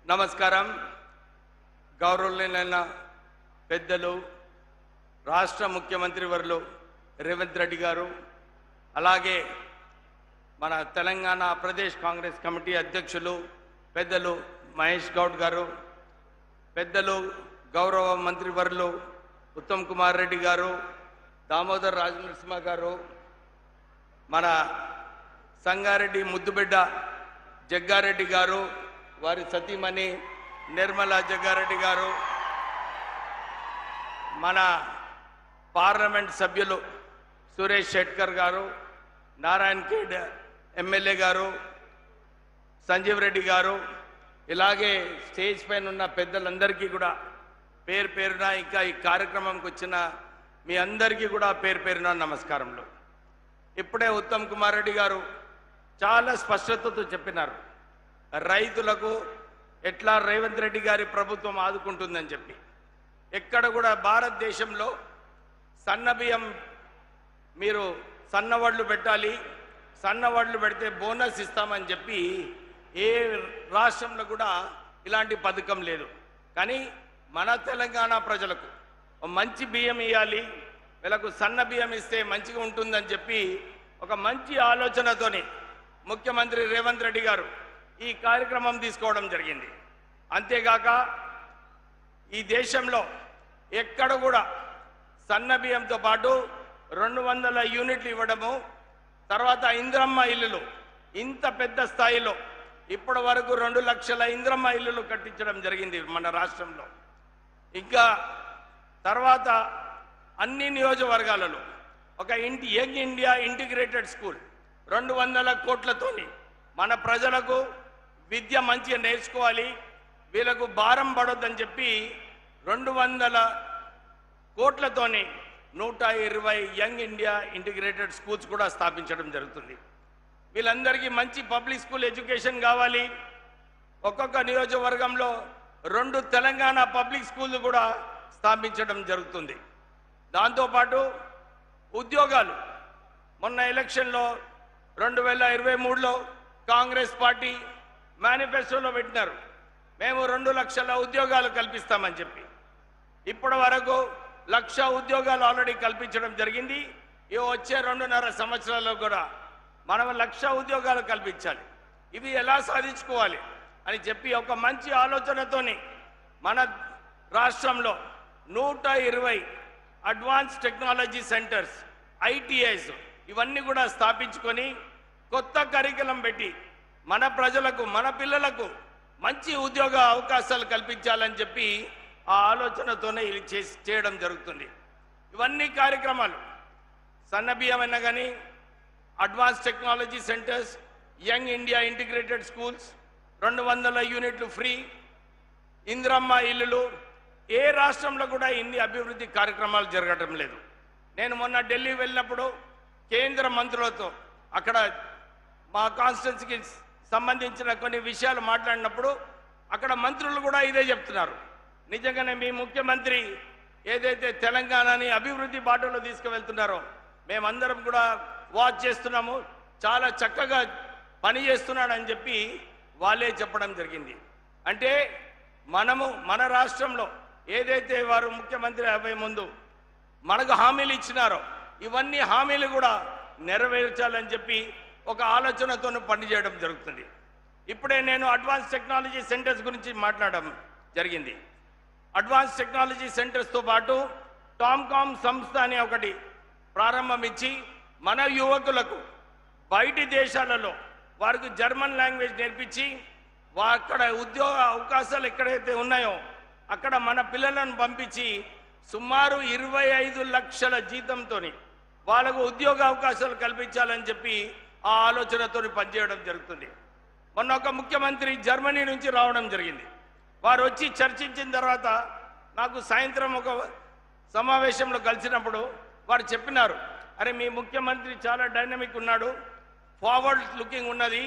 నమస్కారం. గౌరవనీయులైన పెద్దలు, రాష్ట్ర ముఖ్యమంత్రి వర్యులు రేవంత్ రెడ్డి గారు, అలాగే మన తెలంగాణ ప్రదేశ్ కాంగ్రెస్ కమిటీ అధ్యక్షులు పెద్దలు మహేష్ గౌడ్ గారు, పెద్దలు గౌరవ మంత్రి వర్యులు ఉత్తమ్ కుమార్ రెడ్డి గారు, దామోదర్ రాజనరసింహ గారు, మన సంగారెడ్డి ముద్దుబిడ్డ జగ్గారెడ్డి గారు, వారి సతీమణి నిర్మలా జగ్గారెడ్డి గారు, మన పార్లమెంట్ సభ్యులు సురేష్ షెట్కర్ గారు, నారాయణ్ ఖేడ్ ఎమ్మెల్యే గారు, సంజీవ్ రెడ్డి గారు, ఇలాగే స్టేజ్ పైన ఉన్న పెద్దలందరికీ కూడా పేరు పేరున, ఇంకా ఈ కార్యక్రమంకి వచ్చిన మీ అందరికీ కూడా పేరు పేరున నమస్కారములు. ఇప్పుడే ఉత్తమ్ కుమార్ రెడ్డి గారు చాలా స్పష్టతతో చెప్పినారు, రైతులకు ఎట్లా రేవంత్ రెడ్డి గారి ప్రభుత్వం ఆదుకుంటుందని చెప్పి. ఎక్కడ కూడా భారతదేశంలో సన్నబియ్యం మీరు సన్నవడ్లు పెట్టాలి, సన్నవడ్లు పెడితే బోనస్ ఇస్తామని చెప్పి ఏ రాష్ట్రంలో కూడా ఇలాంటి పథకం లేదు. కానీ మన తెలంగాణ ప్రజలకు మంచి బియ్యం ఇవ్వాలి, వీళ్ళకు సన్న బియ్యం ఇస్తే మంచిగా ఉంటుందని చెప్పి ఒక మంచి ఆలోచనతోని ముఖ్యమంత్రి రేవంత్ రెడ్డి గారు ఈ కార్యక్రమం తీసుకోవడం జరిగింది. అంతేగాక ఈ దేశంలో ఎక్కడ కూడా సన్న బియ్యంతో పాటు 200 యూనిట్లు ఇవ్వడము, తర్వాత ఇంద్రమ్మ ఇల్లులు ఇంత పెద్ద స్థాయిలో ఇప్పటి వరకు 2 లక్షల ఇంద్రమ్మ ఇల్లులు కట్టించడం జరిగింది మన రాష్ట్రంలో. ఇంకా తర్వాత అన్ని నియోజకవర్గాలలో ఒక యంగ్ ఇండియా ఇంటిగ్రేటెడ్ స్కూల్ 200 కోట్లతోని మన ప్రజలకు విద్య మంచిగా నేర్చుకోవాలి, వీళ్ళకు భారం పడొద్దని చెప్పి 200 కోట్లతోని 120 యంగ్ ఇండియా ఇంటిగ్రేటెడ్ స్కూల్స్ కూడా స్థాపించడం జరుగుతుంది. వీళ్ళందరికీ మంచి పబ్లిక్ స్కూల్ ఎడ్యుకేషన్ కావాలి. ఒక్కొక్క నియోజకవర్గంలో 2 తెలంగాణ పబ్లిక్ స్కూళ్ళు కూడా స్థాపించడం జరుగుతుంది. దాంతోపాటు ఉద్యోగాలు మొన్న ఎలక్షన్లో 2023లో కాంగ్రెస్ పార్టీ మేనిఫెస్టోలో పెట్టినారు, మేము 2 లక్షల ఉద్యోగాలు కల్పిస్తామని చెప్పి. ఇప్పటి వరకు 1,00,000 ఉద్యోగాలు ఆల్రెడీ కల్పించడం జరిగింది. ఈ వచ్చే 2.5 సంవత్సరాల్లో కూడా మనం 1,00,000 ఉద్యోగాలు కల్పించాలి. ఇవి ఎలా సాధించుకోవాలి అని చెప్పి ఒక మంచి ఆలోచనతోని మన రాష్ట్రంలో 120 అడ్వాన్స్ టెక్నాలజీ సెంటర్స్, ఐటీఐస్ ఇవన్నీ కూడా స్థాపించుకొని కొత్త కరికులం పెట్టి మన ప్రజలకు, మన పిల్లలకు మంచి ఉద్యోగ అవకాశాలు కల్పించాలని చెప్పి ఆ ఆలోచనతోనే ఇది చేయడం జరుగుతుంది. ఇవన్నీ కార్యక్రమాలు సన్నబియ్యమైనా కానీ, advance technology centres, young India integrated schools, 200 యూనిట్లు ఫ్రీ, ఇంద్రమ్మ ఇల్లులు, ఏ రాష్ట్రంలో కూడా ఇన్ని అభివృద్ధి కార్యక్రమాలు జరగటం లేదు. నేను మొన్న ఢిల్లీ వెళ్ళినప్పుడు కేంద్ర మంత్రులతో అక్కడ మా కాన్స్టిట్యున్సీకి సంబంధించిన కొన్ని విషయాలు మాట్లాడినప్పుడు అక్కడ మంత్రులు కూడా ఇదే చెప్తున్నారు. నిజంగానే మీ ముఖ్యమంత్రి ఏదైతే తెలంగాణని అభివృద్ధి బాటలో తీసుకువెళ్తున్నారో మేమందరం కూడా వాచ్ చేస్తున్నాము, చాలా చక్కగా పని చేస్తున్నాడని చెప్పి వాళ్ళే చెప్పడం జరిగింది. అంటే మనము మన రాష్ట్రంలో ఏదైతే వారు ముఖ్యమంత్రి అయ్యే ముందు మనకు హామీలు ఇచ్చినారో ఇవన్నీ హామీలు కూడా నెరవేర్చాలని చెప్పి ఒక ఆలోచనతో పనిచేయడం జరుగుతుంది. ఇప్పుడే నేను అడ్వాన్స్ టెక్నాలజీ సెంటర్స్ గురించి మాట్లాడడం జరిగింది. అడ్వాన్స్ టెక్నాలజీ సెంటర్స్తో పాటు టామ్కామ్ సంస్థ అనే ఒకటి ప్రారంభించి మన యువకులకు బయటి దేశాలలో వారికి జర్మన్ లాంగ్వేజ్ నేర్పించి అక్కడ ఉద్యోగ అవకాశాలు ఎక్కడైతే ఉన్నాయో అక్కడ మన పిల్లలను పంపించి సుమారు 25 లక్షల జీతంతో వాళ్ళకు ఉద్యోగ అవకాశాలు కల్పించాలని చెప్పి ఆ ఆలోచనతో పనిచేయడం జరుగుతుంది. మొన్న ఒక ముఖ్యమంత్రి జర్మనీ నుంచి రావడం జరిగింది. వారు వచ్చి చర్చించిన తర్వాత నాకు సాయంత్రం ఒక సమావేశంలో కలిసినప్పుడు వారు చెప్పినారు, అరే మీ ముఖ్యమంత్రి చాలా డైనమిక్ ఉన్నాడు, ఫార్వర్డ్ లుకింగ్ ఉన్నది,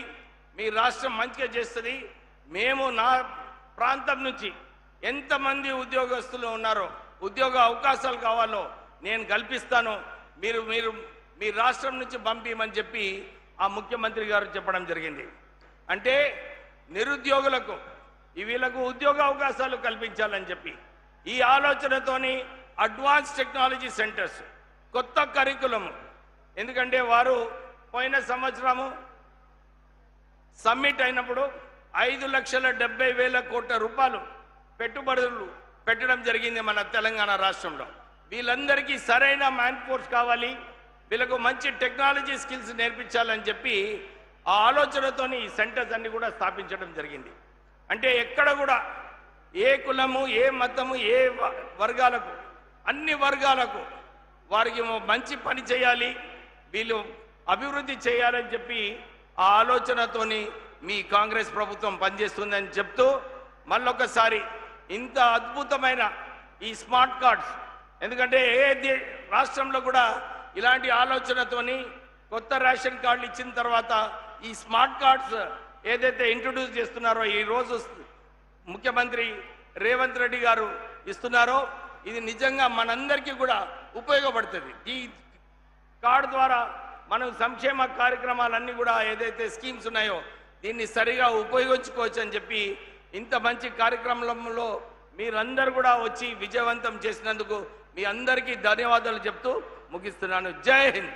మీ రాష్ట్రం మంచిగా చేస్తుంది, మేము నా ప్రాంతం నుంచి ఎంతమంది ఉద్యోగస్తులు ఉన్నారో ఉద్యోగ అవకాశాలు కావాలో నేను కల్పిస్తాను, మీరు మీరు మీ రాష్ట్రం నుంచి పంపిమని చెప్పి ఆ ముఖ్యమంత్రి గారు చెప్పడం జరిగింది. అంటే నిరుద్యోగులకు వీళ్ళకు ఉద్యోగ అవకాశాలు కల్పించాలని చెప్పి ఈ ఆలోచనతోని అడ్వాన్స్ టెక్నాలజీ సెంటర్స్, కొత్త కరికులం. ఎందుకంటే వారు పోయిన సంవత్సరము సమ్మిట్ అయినప్పుడు 5,70,000 కోట్ల రూపాయలు పెట్టుబడులు పెట్టడం జరిగింది మన తెలంగాణ రాష్ట్రంలో. వీళ్ళందరికీ సరైన మ్యాన్ ఫోర్స్ కావాలి, వీళ్ళకు మంచి టెక్నాలజీ స్కిల్స్ నేర్పించాలని చెప్పి ఆ ఆలోచనతోని ఈ సెంటర్స్ అన్ని కూడా స్థాపించడం జరిగింది. అంటే ఎక్కడ కూడా ఏ కులము, ఏ మతము, ఏ వర్గాలకు, అన్ని వర్గాలకు వారికి మంచి పని చేయాలి, వీళ్ళు అభివృద్ధి చేయాలని చెప్పి ఆ ఆలోచనతోని మీ కాంగ్రెస్ ప్రభుత్వం పనిచేస్తుందని చెప్తూ మళ్ళొకసారి ఇంత అద్భుతమైన ఈ స్మార్ట్ కార్డ్స్, ఎందుకంటే రాష్ట్రంలో కూడా ఇలాంటి ఆలోచనతోని కొత్త రేషన్ కార్డులు ఇచ్చిన తర్వాత ఈ స్మార్ట్ కార్డ్స్ ఏదైతే ఇంట్రొడ్యూస్ చేస్తున్నారో, ఈ రోజు ముఖ్యమంత్రి రేవంత్ రెడ్డి గారు ఇస్తున్నారో, ఇది నిజంగా మనందరికీ కూడా ఉపయోగపడుతుంది. ఈ కార్డు ద్వారా మనం సంక్షేమ కార్యక్రమాలన్నీ కూడా ఏదైతే స్కీమ్స్ ఉన్నాయో దీన్ని సరిగా ఉపయోగించుకోవచ్చు అని చెప్పి ఇంత మంచి కార్యక్రమంలో మీరందరూ కూడా వచ్చి విజయవంతం చేసినందుకు మీ అందరికీ ధన్యవాదాలు చెప్తూ ముగిస్తున్నాను. జై హింద్.